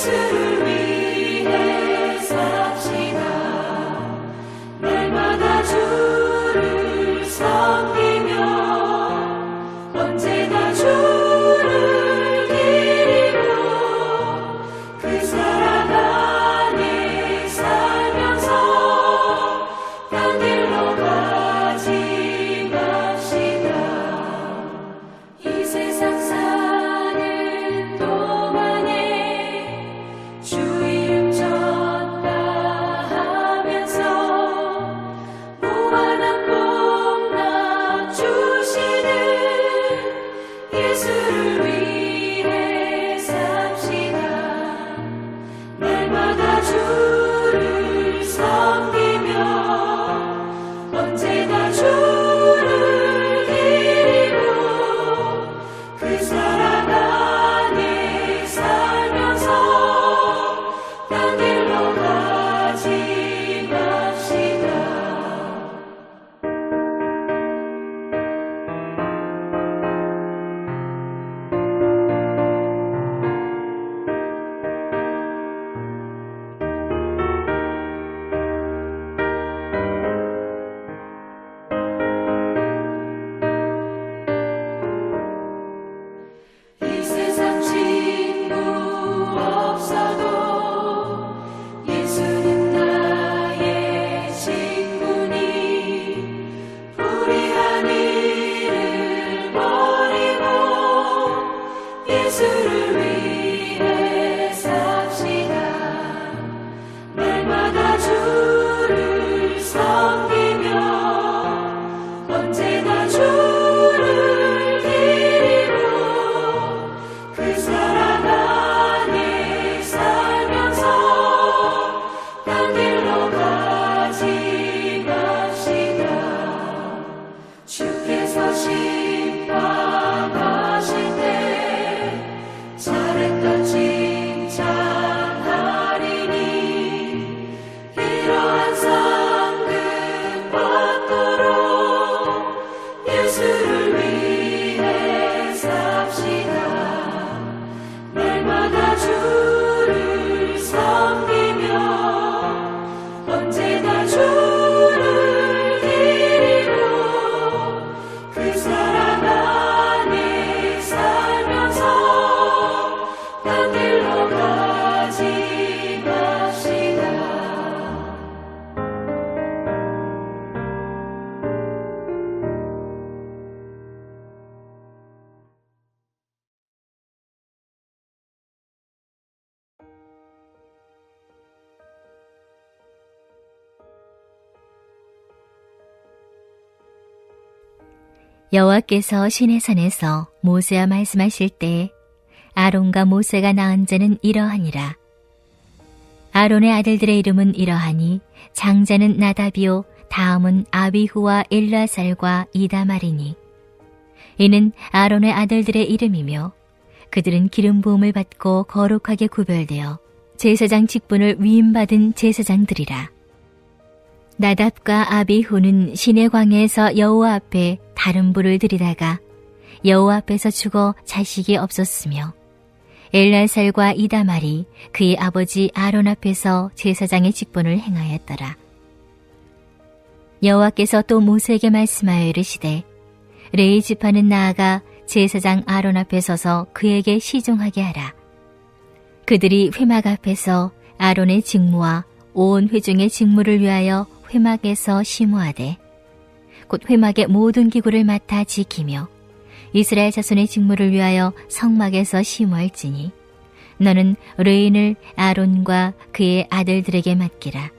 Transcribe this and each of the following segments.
예수를 위해 삽시다. 날마다 주를 섬기며 언제나 주를 기리고 그 사랑 안에 살면서 딴 길로 가지 맙시다. 이 세상 사는 동안에 주 이름 전파하면서 무한한 복락 주시는 예수를 위해 삽시다. 날마다 주를 섬기며 언제나 주를 기리고 그 사랑 안에 살면서 딴 길로 가지 맙시다. 이 세상 친구 없어도 예수는 나의 친구니 불의한 일을 버리고 예수를 위해 삽시다. 날마다 주를 섬기며 언제나 주를 기리고 그 사랑 안에 살면서 딴 길로 가지 맙시다. 주께서 심판하실 때 잘했다 칭찬하리니 이러한 상급 받도록 예수를 위해 삽시다. 날마다 주를 섬기며 언제나 주를 기리고 그 사랑 안에 살면서 딴 길로 가지 맙시다. 여호와께서 시내산에서 모세와 말씀하실 때 아론과 모세가 낳은 자는 이러하니라. 아론의 아들들의 이름은 이러하니 장자는 나답이요 다음은 아비후와 엘르아살과 이다말이니 이는 아론의 아들들의 이름이며 그들은 기름 부음을 받고 거룩하게 구별되어 제사장 직분을 위임받은 제사장들이라. 나답과 아비후는 시내 광야에서 여호와 앞에 다른 불을 들이다가 여호와 앞에서 죽어 자식이 없었으며 엘르아살과 이다말이 그의 아버지 아론 앞에서 제사장의 직분을 행하였더라. 여호와께서 또 모세에게 말씀하여 이르시되 레위 지파는 나아가 제사장 아론 앞에 서서 그에게 시종하게 하라. 그들이 회막 앞에서 아론의 직무와 온 회중의 직무를 위하여 회막에서 심호하되 곧 회막의 모든 기구를 맡아 지키며 이스라엘 자손의 직무를 위하여 성막에서 심호할지니 너는 레인을 아론과 그의 아들들에게 맡기라.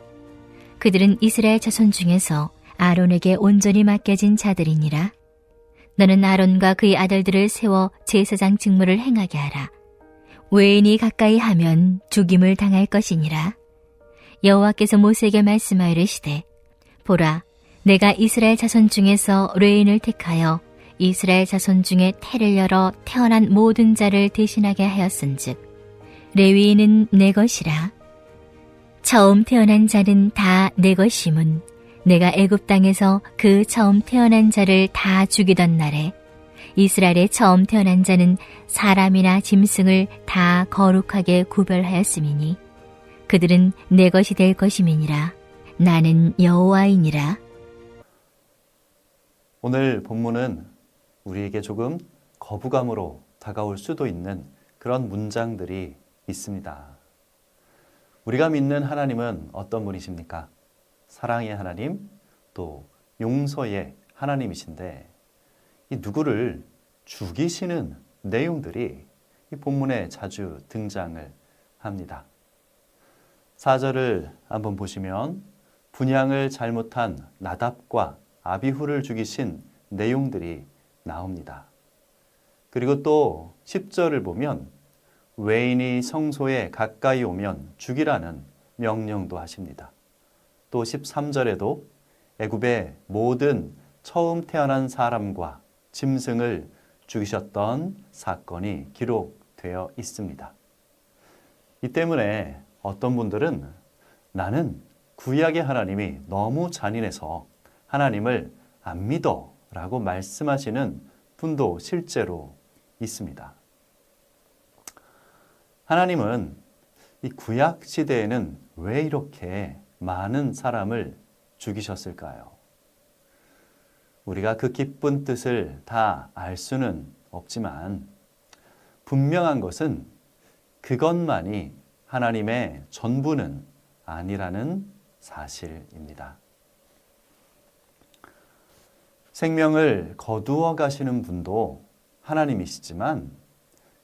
그들은 이스라엘 자손 중에서 아론에게 온전히 맡겨진 자들이니라. 너는 아론과 그의 아들들을 세워 제사장 직무를 행하게 하라. 외인이 가까이 하면 죽임을 당할 것이니라. 여호와께서 모세에게 말씀하여 이르시되 보라, 내가 이스라엘 자손 중에서 레인을 택하여 이스라엘 자손 중에 태를 열어 태어난 모든 자를 대신하게 하였은즉 레위인은 내 것이라. 처음 태어난 자는 다 내 것임은 내가 애굽 땅에서 그 처음 태어난 자를 다 죽이던 날에 이스라엘에 처음 태어난 자는 사람이나 짐승을 다 거룩하게 구별하였음이니 그들은 내 것이 될 것임이니라. 나는 여호와이니라. 오늘 본문은 우리에게 조금 거부감으로 다가올 수도 있는 그런 문장들이 있습니다. 우리가 믿는 하나님은 어떤 분이십니까? 사랑의 하나님, 또 용서의 하나님이신데 이 누구를 죽이시는 내용들이 이 본문에 자주 등장을 합니다. 4절을 한번 보시면 분향을 잘못한 나답과 아비후를 죽이신 내용들이 나옵니다. 그리고 또 10절을 보면 외인이 성소에 가까이 오면 죽이라는 명령도 하십니다. 또 13절에도 애굽의 모든 처음 태어난 사람과 짐승을 죽이셨던 사건이 기록되어 있습니다. 이 때문에 어떤 분들은 나는 구약의 하나님이 너무 잔인해서 하나님을 안 믿어 라고 말씀하시는 분도 실제로 있습니다. 하나님은 이 구약 시대에는 왜 이렇게 많은 사람을 죽이셨을까요? 우리가 그 기쁜 뜻을 다 알 수는 없지만 분명한 것은 그것만이 하나님의 전부는 아니라는 사실입니다. 생명을 거두어 가시는 분도 하나님이시지만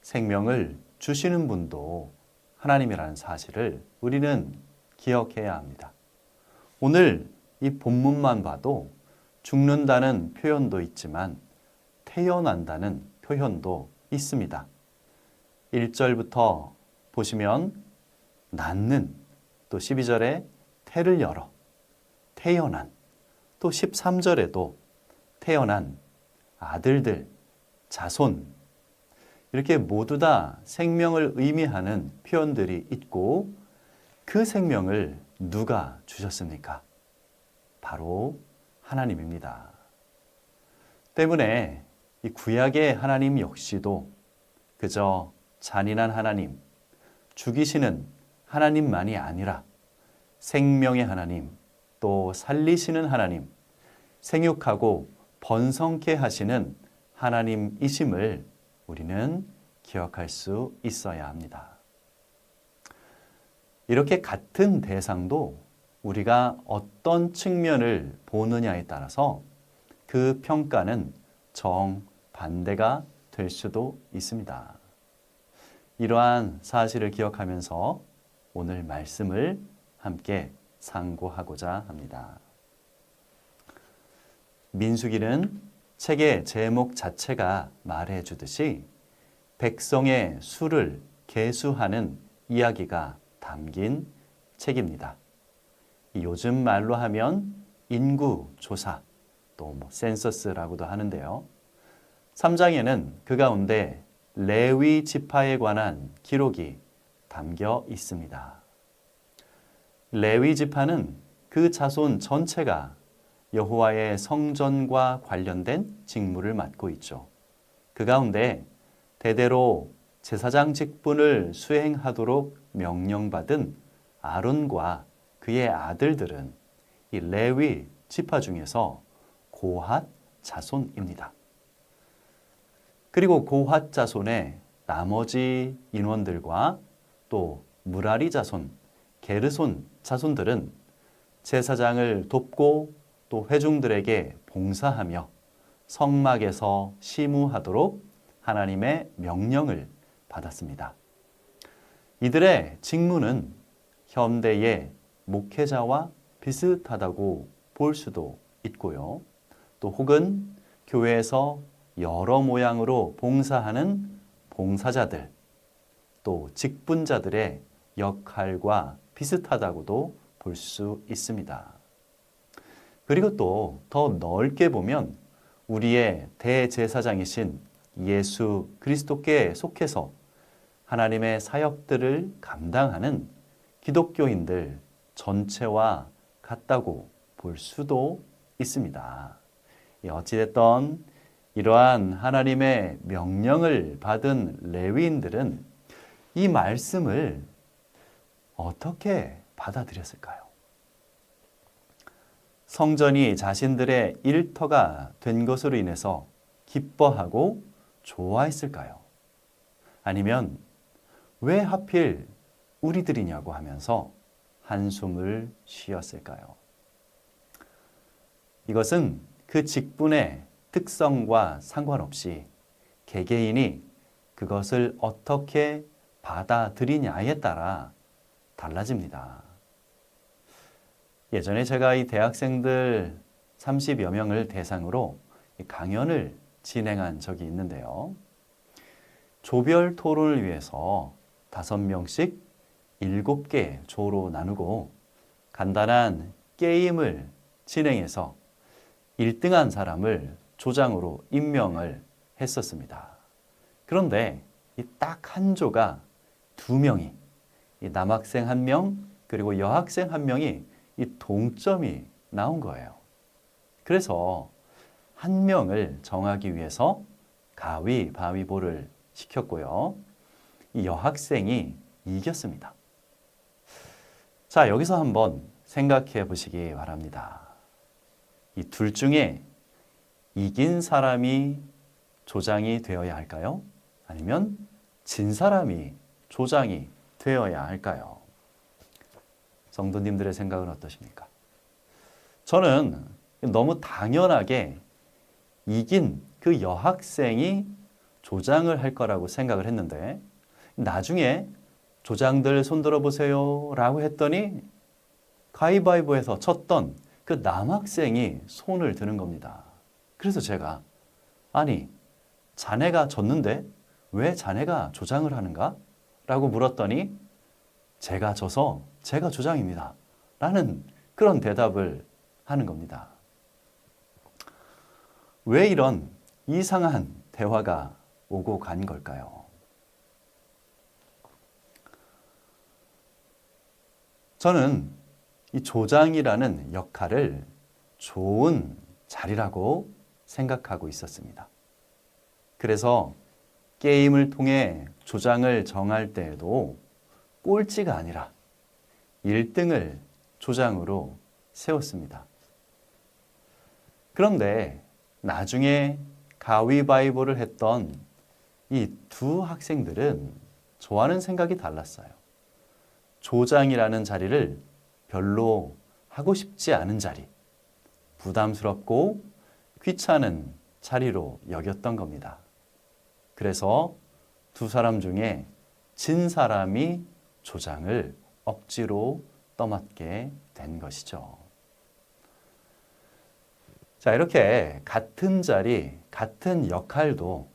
생명을 주시는 분도 하나님이라는 사실을 우리는 기억해야 합니다. 오늘 이 본문만 봐도 죽는다는 표현도 있지만 태어난다는 표현도 있습니다. 1절부터 보시면 낳는, 또 12절에 태를 열어, 태어난, 또 13절에도 태어난 아들들, 자손, 이렇게 모두 다 생명을 의미하는 표현들이 있고 그 생명을 누가 주셨습니까? 바로 하나님입니다. 때문에 이 구약의 하나님 역시도 그저 잔인한 하나님, 죽이시는 하나님만이 아니라 생명의 하나님, 또 살리시는 하나님, 생육하고 번성케 하시는 하나님이심을 우리는 기억할 수 있어야 합니다. 이렇게 같은 대상도 우리가 어떤 측면을 보느냐에 따라서 그 평가는 정반대가 될 수도 있습니다. 이러한 사실을 기억하면서 오늘 말씀을 함께 상고하고자 합니다. 민수기는 책의 제목 자체가 말해주듯이 백성의 수를 계수하는 이야기가 담긴 책입니다. 요즘 말로 하면 인구조사, 또 센서스라고도 하는데요. 3장에는 그 가운데 레위 지파에 관한 기록이 담겨 있습니다. 레위 지파는 그 자손 전체가 여호와의 성전과 관련된 직무를 맡고 있죠. 그 가운데 대대로 제사장 직분을 수행하도록 명령받은 아론과 그의 아들들은 이 레위 지파 중에서 고핫 자손입니다. 그리고 고핫 자손의 나머지 인원들과 또 무라리 자손, 게르손 자손들은 제사장을 돕고 또 회중들에게 봉사하며 성막에서 시무하도록 하나님의 명령을 받았습니다. 이들의 직무는 현대의 목회자와 비슷하다고 볼 수도 있고요. 또 혹은 교회에서 여러 모양으로 봉사하는 봉사자들, 또 직분자들의 역할과 비슷하다고도 볼 수 있습니다. 그리고 또 더 넓게 보면 우리의 대제사장이신 예수 그리스도께 속해서 하나님의 사역들을 감당하는 기독교인들 전체와 같다고 볼 수도 있습니다. 어찌됐든 이러한 하나님의 명령을 받은 레위인들은 이 말씀을 어떻게 받아들였을까요? 성전이 자신들의 일터가 된 것으로 인해서 기뻐하고 좋아했을까요? 아니면 왜 하필 우리들이냐고 하면서 한숨을 쉬었을까요? 이것은 그 직분의 특성과 상관없이 개개인이 그것을 어떻게 받아들이냐에 따라 달라집니다. 예전에 제가 이 대학생들 30여 명을 대상으로 강연을 진행한 적이 있는데요. 조별 토론을 위해서 5명씩 7개 조로 나누고 간단한 게임을 진행해서 1등한 사람을 조장으로 임명을 했었습니다. 그런데 딱 한 조가 2명이, 남학생 1명 그리고 여학생 1명이 동점이 나온 거예요. 그래서 1명을 정하기 위해서 가위바위보를 시켰고요. 이 여학생이 이겼습니다. 자, 여기서 한번 생각해 보시기 바랍니다. 이 둘 중에 이긴 사람이 조장이 되어야 할까요? 아니면 진 사람이 조장이 되어야 할까요? 성도님들의 생각은 어떠십니까? 저는 너무 당연하게 이긴 그 여학생이 조장을 할 거라고 생각을 했는데 나중에 조장들 손들어 보세요 라고 했더니 가위바위보에서 쳤던 그 남학생이 손을 드는 겁니다. 그래서 제가 아니 자네가 졌는데 왜 자네가 조장을 하는가? 라고 물었더니 제가 져서 제가 조장입니다. 라는 그런 대답을 하는 겁니다. 왜 이런 이상한 대화가 오고 간 걸까요? 저는 이 조장이라는 역할을 좋은 자리라고 생각하고 있었습니다. 그래서 게임을 통해 조장을 정할 때에도 꼴찌가 아니라 1등을 조장으로 세웠습니다. 그런데 나중에 가위바위보를 했던 이 2 학생들은 저와는 생각이 달랐어요. 조장이라는 자리를 별로 하고 싶지 않은 자리, 부담스럽고 귀찮은 자리로 여겼던 겁니다. 그래서 2 사람 중에 진 사람이 조장을 억지로 떠맡게 된 것이죠. 자, 이렇게 같은 자리, 같은 역할도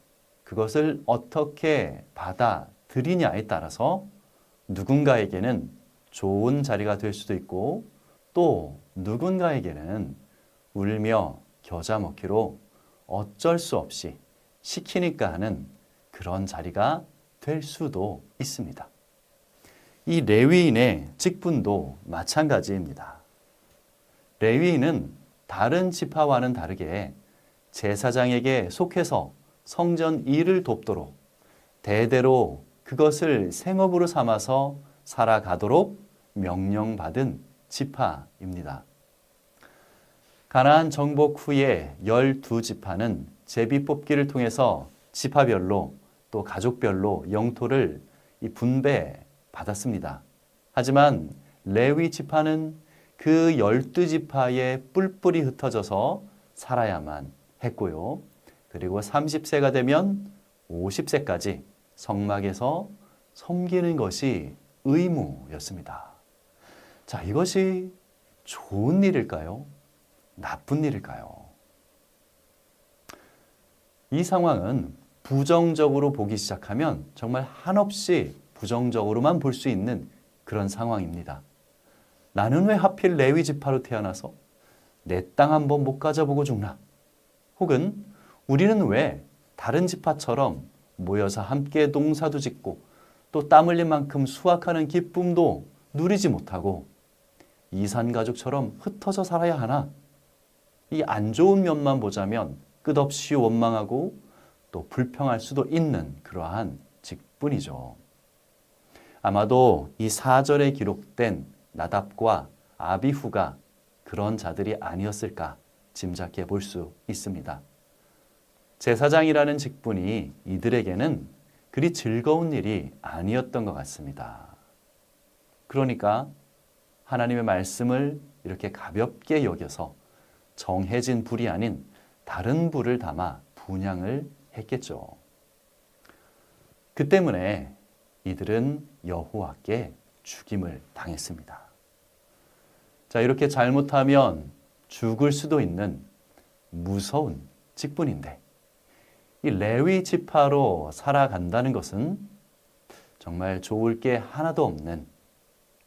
그것을 어떻게 받아들이냐에 따라서 누군가에게는 좋은 자리가 될 수도 있고 또 누군가에게는 울며 겨자 먹기로 어쩔 수 없이 시키니까 하는 그런 자리가 될 수도 있습니다. 이 레위인의 직분도 마찬가지입니다. 레위인은 다른 지파와는 다르게 제사장에게 속해서 성전 일을 돕도록 대대로 그것을 생업으로 삼아서 살아가도록 명령받은 지파입니다. 가나안 정복 후에 12지파는 제비 뽑기를 통해서 지파별로 또 가족별로 영토를 분배받았습니다. 하지만 레위 지파는 그 12지파에 뿔뿔이 흩어져서 살아야만 했고요. 그리고 30세가 되면 50세까지 성막에서 섬기는 것이 의무였습니다. 자, 이것이 좋은 일일까요? 나쁜 일일까요? 이 상황은 부정적으로 보기 시작하면 정말 한없이 부정적으로만 볼 수 있는 그런 상황입니다. 나는 왜 하필 레위 지파로 태어나서 내 땅 한번 못 가져보고 죽나? 혹은 우리는 왜 다른 지파처럼 모여서 함께 농사도 짓고 또 땀 흘린 만큼 수확하는 기쁨도 누리지 못하고 이산가족처럼 흩어져 살아야 하나? 이 안 좋은 면만 보자면 끝없이 원망하고 또 불평할 수도 있는 그러한 직분이죠. 아마도 이 4절에 기록된 나답과 아비후가 그런 자들이 아니었을까 짐작해 볼 수 있습니다. 제사장이라는 직분이 이들에게는 그리 즐거운 일이 아니었던 것 같습니다. 그러니까 하나님의 말씀을 이렇게 가볍게 여겨서 정해진 불이 아닌 다른 불을 담아 분향을 했겠죠. 그 때문에 이들은 여호와께 죽임을 당했습니다. 자, 이렇게 잘못하면 죽을 수도 있는 무서운 직분인데 이 레위 지파로 살아간다는 것은 정말 좋을 게 하나도 없는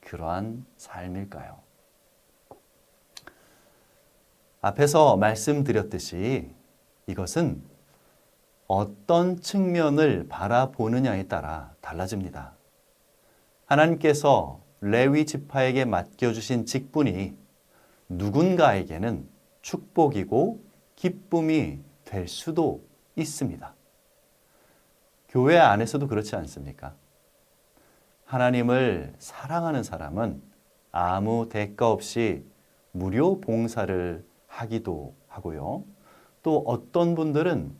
그러한 삶일까요? 앞에서 말씀드렸듯이 이것은 어떤 측면을 바라보느냐에 따라 달라집니다. 하나님께서 레위 지파에게 맡겨주신 직분이 누군가에게는 축복이고 기쁨이 될 수도 있습니다. 교회 안에서도 그렇지 않습니까? 하나님을 사랑하는 사람은 아무 대가 없이 무료 봉사를 하기도 하고요. 또 어떤 분들은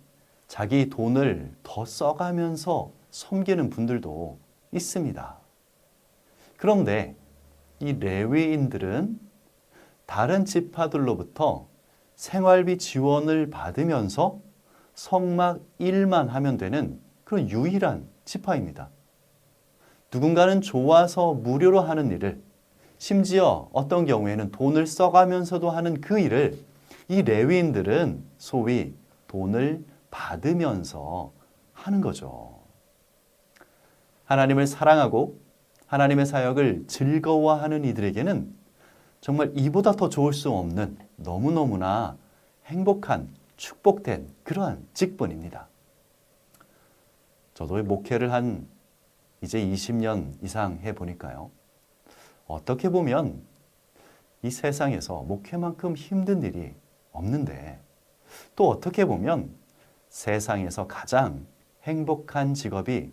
자기 돈을 더 써가면서 섬기는 분들도 있습니다. 그런데 이 레위인들은 다른 지파들로부터 생활비 지원을 받으면서 성막 일만 하면 되는 그런 유일한 지파입니다. 누군가는 좋아서 무료로 하는 일을, 심지어 어떤 경우에는 돈을 써가면서도 하는 그 일을 이 레위인들은 소위 돈을 받으면서 하는 거죠. 하나님을 사랑하고 하나님의 사역을 즐거워하는 이들에게는 정말 이보다 더 좋을 수 없는 너무너무나 행복한 축복된 그러한 직분입니다. 저도 목회를 한 이제 20년 이상 해보니까요. 어떻게 보면 이 세상에서 목회만큼 힘든 일이 없는데 또 어떻게 보면 세상에서 가장 행복한 직업이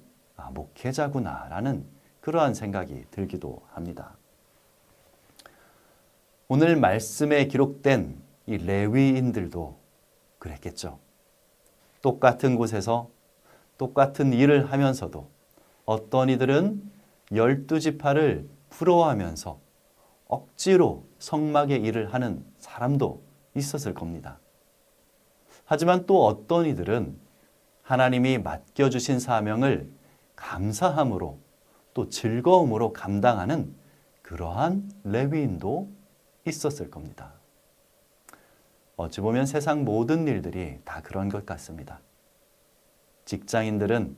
목회자구나라는 그러한 생각이 들기도 합니다. 오늘 말씀에 기록된 이 레위인들도 그랬겠죠. 똑같은 곳에서 똑같은 일을 하면서도 어떤 이들은 12지파를 부러워하면서 억지로 성막의 일을 하는 사람도 있었을 겁니다. 하지만 또 어떤 이들은 하나님이 맡겨주신 사명을 감사함으로 또 즐거움으로 감당하는 그러한 레위인도 있었을 겁니다. 어찌 보면 세상 모든 일들이 다 그런 것 같습니다. 직장인들은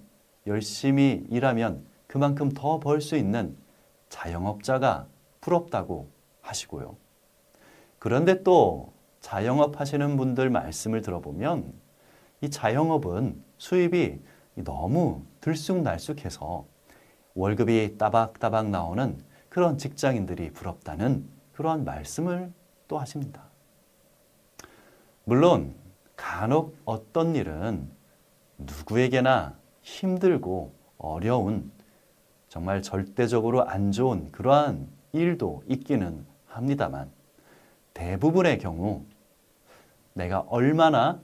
열심히 일하면 그만큼 더 벌 수 있는 자영업자가 부럽다고 하시고요. 그런데 또 자영업 하시는 분들 말씀을 들어보면 이 자영업은 수입이 너무 들쑥날쑥해서 월급이 따박따박 나오는 그런 직장인들이 부럽다는 그러한 말씀을 또 하십니다. 물론 간혹 어떤 일은 누구에게나 힘들고 어려운 정말 절대적으로 안 좋은 그러한 일도 있기는 합니다만 대부분의 경우 내가 얼마나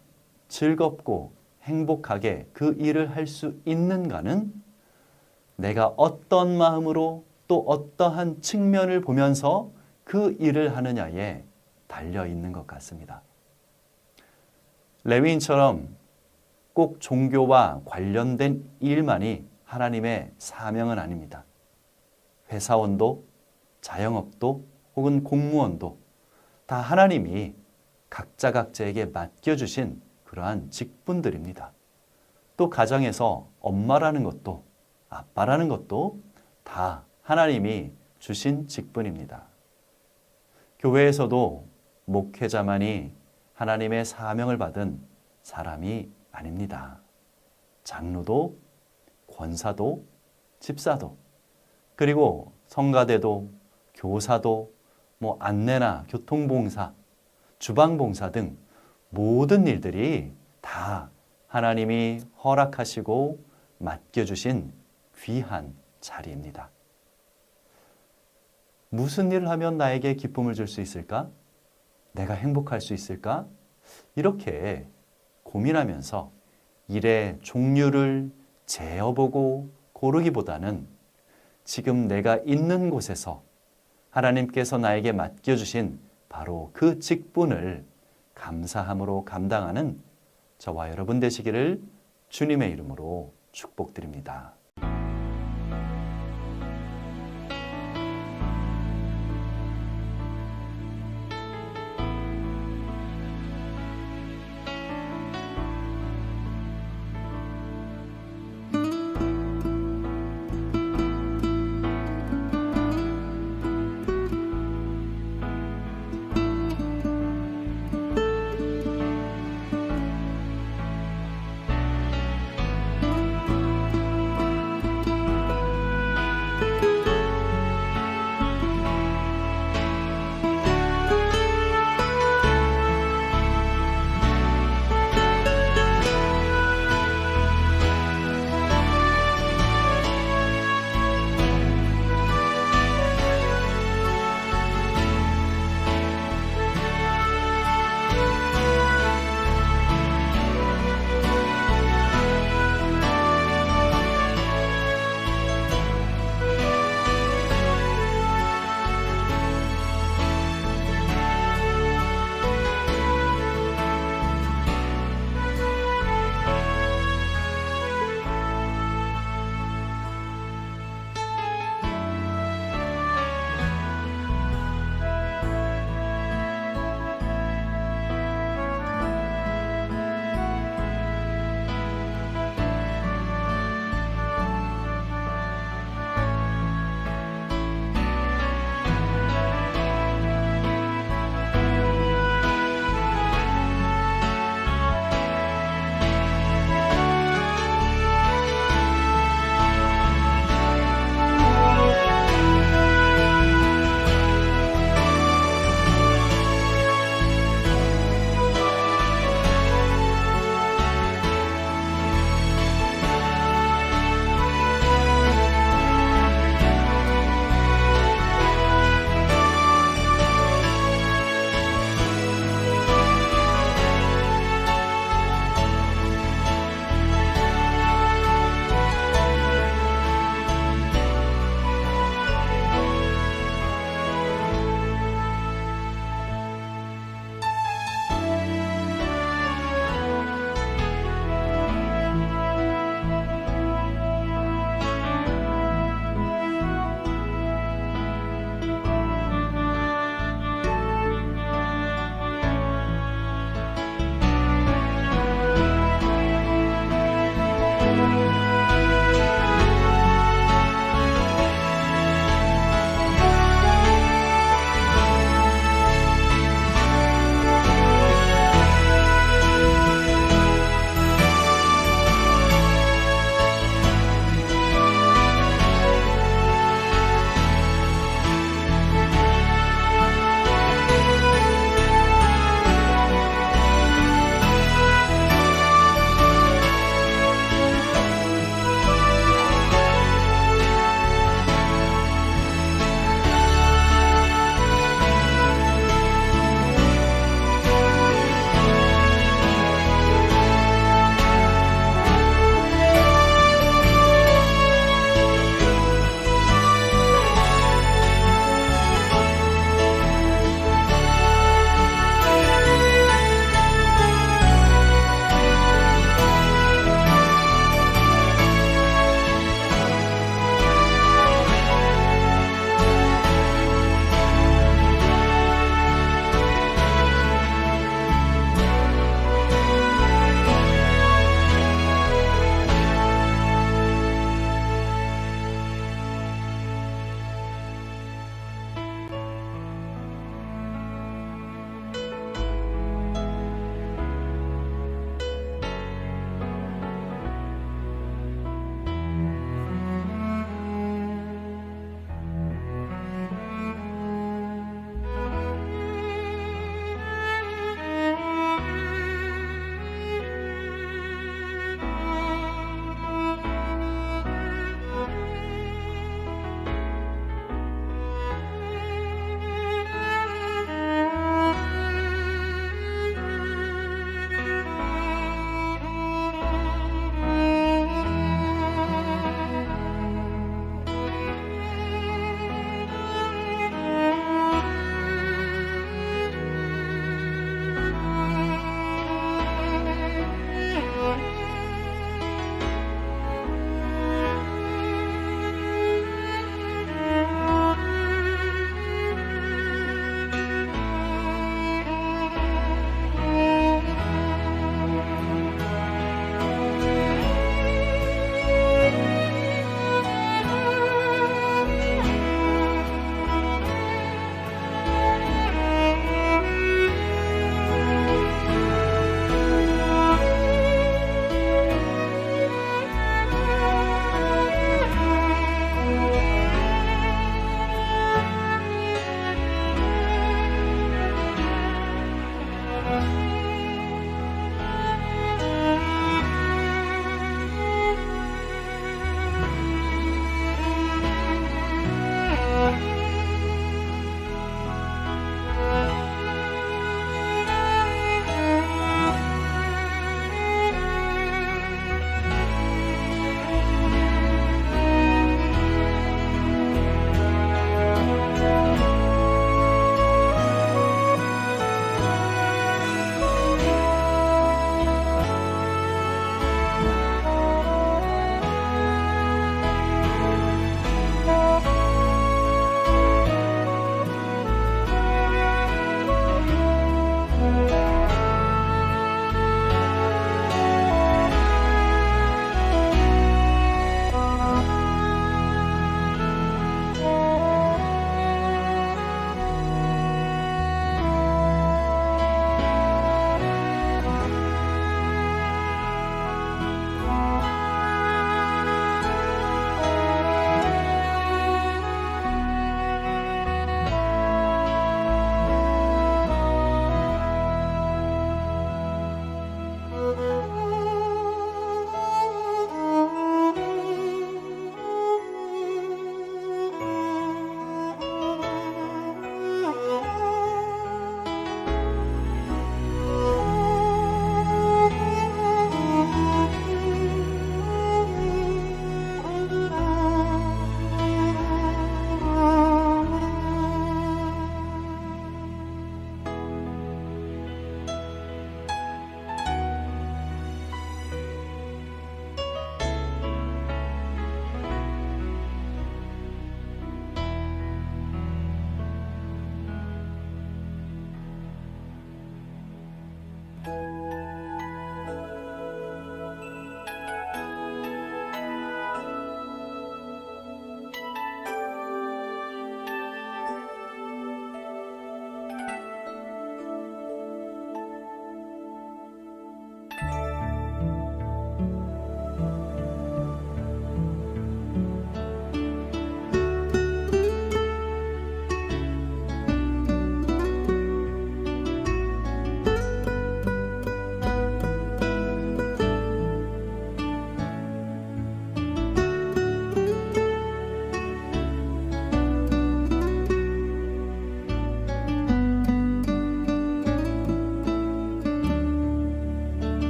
즐겁고 행복하게 그 일을 할 수 있는가는 내가 어떤 마음으로 또 어떠한 측면을 보면서 그 일을 하느냐에 달려 있는 것 같습니다. 레위인처럼 꼭 종교와 관련된 일만이 하나님의 사명은 아닙니다. 회사원도 자영업도 혹은 공무원도 다 하나님이 각자 각자에게 맡겨주신 그러한 직분들입니다. 또 가정에서 엄마라는 것도 아빠라는 것도 다 하나님이 주신 직분입니다. 교회에서도 목회자만이 하나님의 사명을 받은 사람이 아닙니다. 장로도 권사도 집사도 그리고 성가대도 교사도 안내나 교통봉사, 주방봉사 등 모든 일들이 다 하나님이 허락하시고 맡겨주신 귀한 자리입니다. 무슨 일을 하면 나에게 기쁨을 줄 수 있을까? 내가 행복할 수 있을까? 이렇게 고민하면서 일의 종류를 재어보고 고르기보다는 지금 내가 있는 곳에서 하나님께서 나에게 맡겨주신 바로 그 직분을 감사함으로 감당하는 저와 여러분 되시기를 주님의 이름으로 축복드립니다.